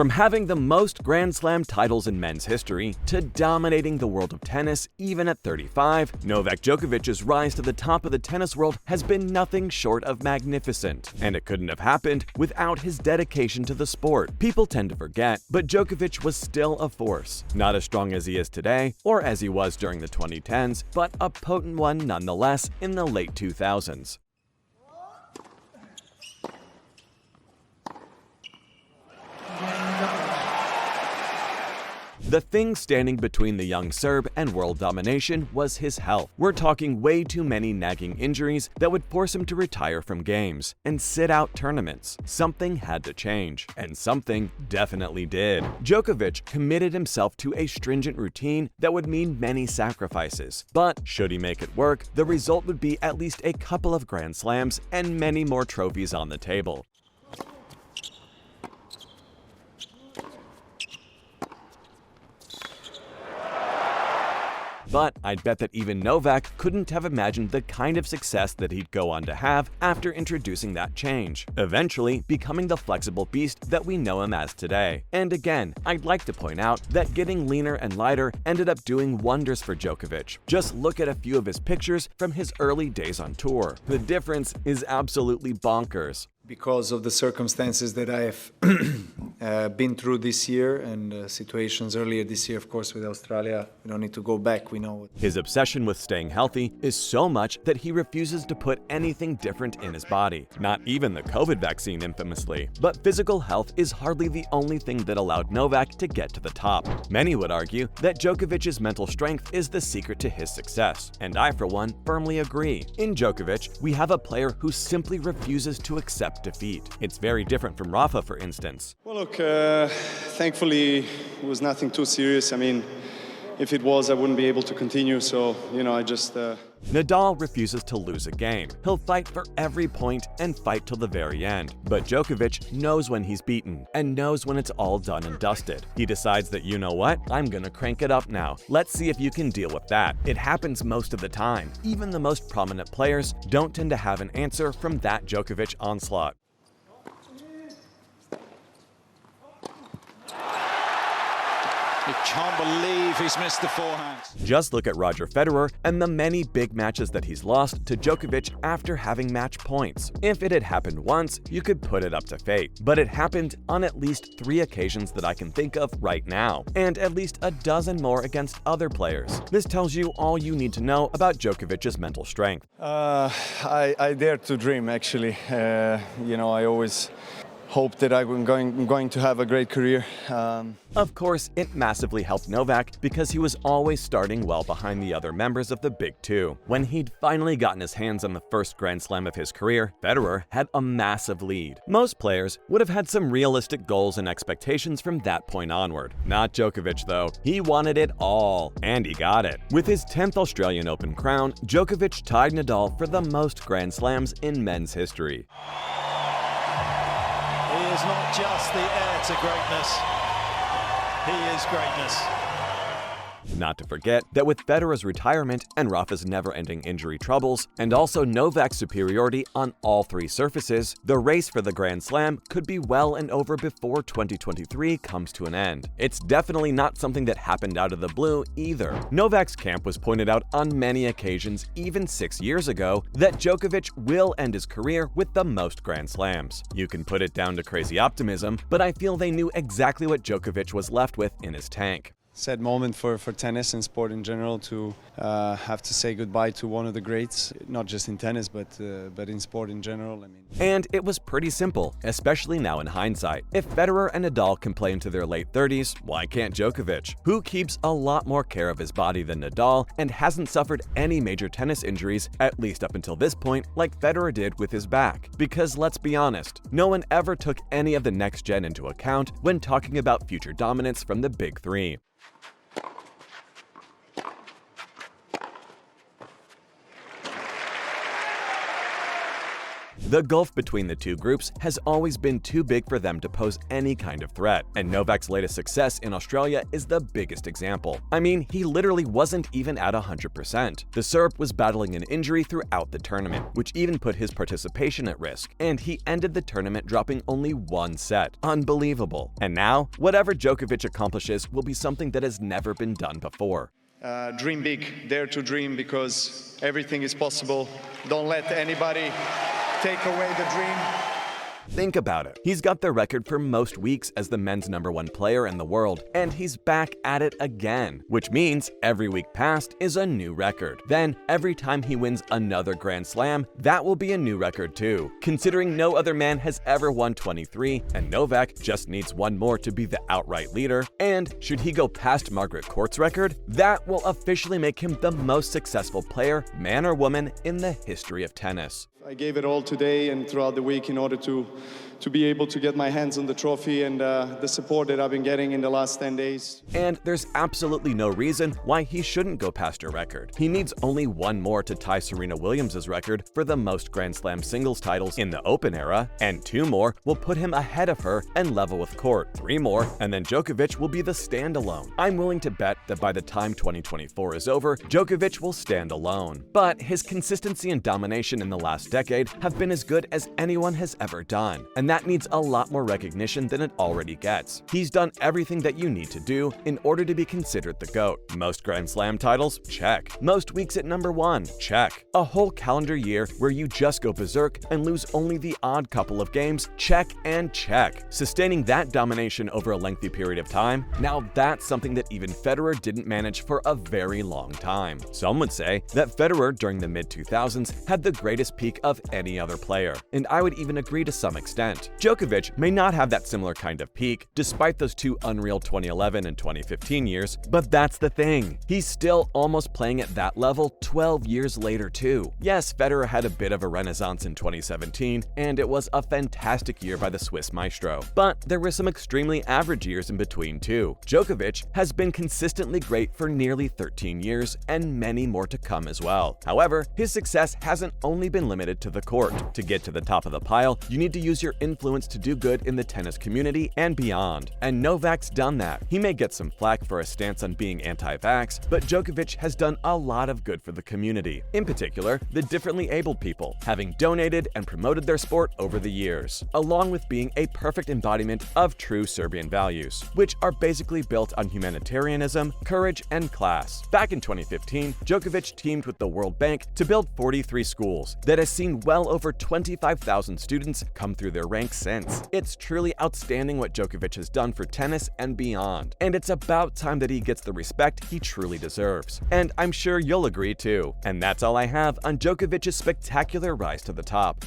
From having the most Grand Slam titles in men's history to dominating the world of tennis even at 35, Novak Djokovic's rise to the top of the tennis world has been nothing short of magnificent, and it couldn't have happened without his dedication to the sport. People tend to forget, but Djokovic was still a force. Not as strong as he is today, or as he was during the 2010s, but a potent one nonetheless in the late 2000s. The thing standing between the young Serb and world domination was his health. We're talking way too many nagging injuries that would force him to retire from games and sit out tournaments. Something had to change, and something definitely did. Djokovic committed himself to a stringent routine that would mean many sacrifices. But should he make it work, the result would be at least a couple of Grand Slams and many more trophies on the table. But I'd bet that even Novak couldn't have imagined the kind of success that he'd go on to have after introducing that change, eventually becoming the flexible beast that we know him as today. And again, I'd like to point out that getting leaner and lighter ended up doing wonders for Djokovic. Just look at a few of his pictures from his early days on tour. The difference is absolutely bonkers. Because of the circumstances that I have been through this year and situations earlier this year, of course, with Australia, we don't need to go back, we know. His obsession with staying healthy is so much that he refuses to put anything different in his body. Not even the COVID vaccine, infamously. But physical health is hardly the only thing that allowed Novak to get to the top. Many would argue that Djokovic's mental strength is the secret to his success, and I, for one, firmly agree. In Djokovic, we have a player who simply refuses to accept defeat. It's very different from Rafa, for instance. Well, look, thankfully it was nothing too serious. I mean, if it was, I wouldn't be able to continue, so, I just... Nadal refuses to lose a game. He'll fight for every point and fight till the very end. But Djokovic knows when he's beaten and knows when it's all done and dusted. He decides that, you know what, I'm gonna crank it up now. Let's see if you can deal with that. It happens most of the time. Even the most prominent players don't tend to have an answer from that Djokovic onslaught. You can't believe he's missed the forehand. Just look at Roger Federer and the many big matches that he's lost to Djokovic after having match points. If it had happened once, you could put it up to fate. But it happened on at least 3 occasions that I can think of right now, and at least a dozen more against other players. This tells you all you need to know about Djokovic's mental strength. I dare to dream, actually. I always hope that I'm going to have a great career. Of course, it massively helped Novak because he was always starting well behind the other members of the Big Two. When he'd finally gotten his hands on the first Grand Slam of his career, Federer had a massive lead. Most players would have had some realistic goals and expectations from that point onward. Not Djokovic, though. He wanted it all, and he got it. With his 10th Australian Open crown, Djokovic tied Nadal for the most Grand Slams in men's history. He is not just the heir to greatness, he is greatness. Not to forget that with Federer's retirement and Rafa's never-ending injury troubles, and also Novak's superiority on all 3 surfaces, the race for the Grand Slam could be well and over before 2023 comes to an end. It's definitely not something that happened out of the blue either. Novak's camp was pointed out on many occasions, even 6 years ago, that Djokovic will end his career with the most Grand Slams. You can put it down to crazy optimism, but I feel they knew exactly what Djokovic was left with in his tank. Sad moment for tennis and sport in general to have to say goodbye to one of the greats, not just in tennis, but in sport in general. And it was pretty simple, especially now in hindsight. If Federer and Nadal can play into their late 30s, why can't Djokovic, who keeps a lot more care of his body than Nadal and hasn't suffered any major tennis injuries, at least up until this point, like Federer did with his back? Because let's be honest, no one ever took any of the next gen into account when talking about future dominance from the Big Three. The gulf between the two groups has always been too big for them to pose any kind of threat, and Novak's latest success in Australia is the biggest example. I mean, he literally wasn't even at 100%. The Serb was battling an injury throughout the tournament, which even put his participation at risk, and he ended the tournament dropping only one set. Unbelievable. And now, whatever Djokovic accomplishes will be something that has never been done before. Dream big, dare to dream, because everything is possible. Don't let anybody take away the dream. Think about it. He's got the record for most weeks as the men's #1 player in the world, and he's back at it again, which means every week past is a new record. Then, every time he wins another Grand Slam, that will be a new record too, considering no other man has ever won 23, and Novak just needs one more to be the outright leader. And should he go past Margaret Court's record, that will officially make him the most successful player, man or woman, in the history of tennis. I gave it all today and throughout the week in order to be able to get my hands on the trophy and the support that I've been getting in the last 10 days. And there's absolutely no reason why he shouldn't go past her record. He needs only one more to tie Serena Williams' record for the most Grand Slam singles titles in the Open era, and 2 more will put him ahead of her and level with Court. 3 more, and then Djokovic will be the standalone. I'm willing to bet that by the time 2024 is over, Djokovic will stand alone. But his consistency and domination in the last decade have been as good as anyone has ever done, and that needs a lot more recognition than it already gets. He's done everything that you need to do in order to be considered the GOAT. Most Grand Slam titles? Check. Most weeks at #1? Check. A whole calendar year where you just go berserk and lose only the odd couple of games? Check and check. Sustaining that domination over a lengthy period of time? Now that's something that even Federer didn't manage for a very long time. Some would say that Federer during the mid-2000s had the greatest peak of any other player, and I would even agree to some extent. Djokovic may not have that similar kind of peak, despite those 2 unreal 2011 and 2015 years, but that's the thing. He's still almost playing at that level 12 years later too. Yes, Federer had a bit of a renaissance in 2017, and it was a fantastic year by the Swiss maestro, but there were some extremely average years in between too. Djokovic has been consistently great for nearly 13 years, and many more to come as well. However, his success hasn't only been limited to the court. To get to the top of the pile, you need to use your influence to do good in the tennis community and beyond. And Novak's done that. He may get some flack for a stance on being anti-vax, but Djokovic has done a lot of good for the community. In particular, the differently abled people, having donated and promoted their sport over the years, along with being a perfect embodiment of true Serbian values, which are basically built on humanitarianism, courage, and class. Back in 2015, Djokovic teamed with the World Bank to build 43 schools that has seen well over 25,000 students come through their ranks since. It's truly outstanding what Djokovic has done for tennis and beyond, and it's about time that he gets the respect he truly deserves. And I'm sure you'll agree too. And that's all I have on Djokovic's spectacular rise to the top.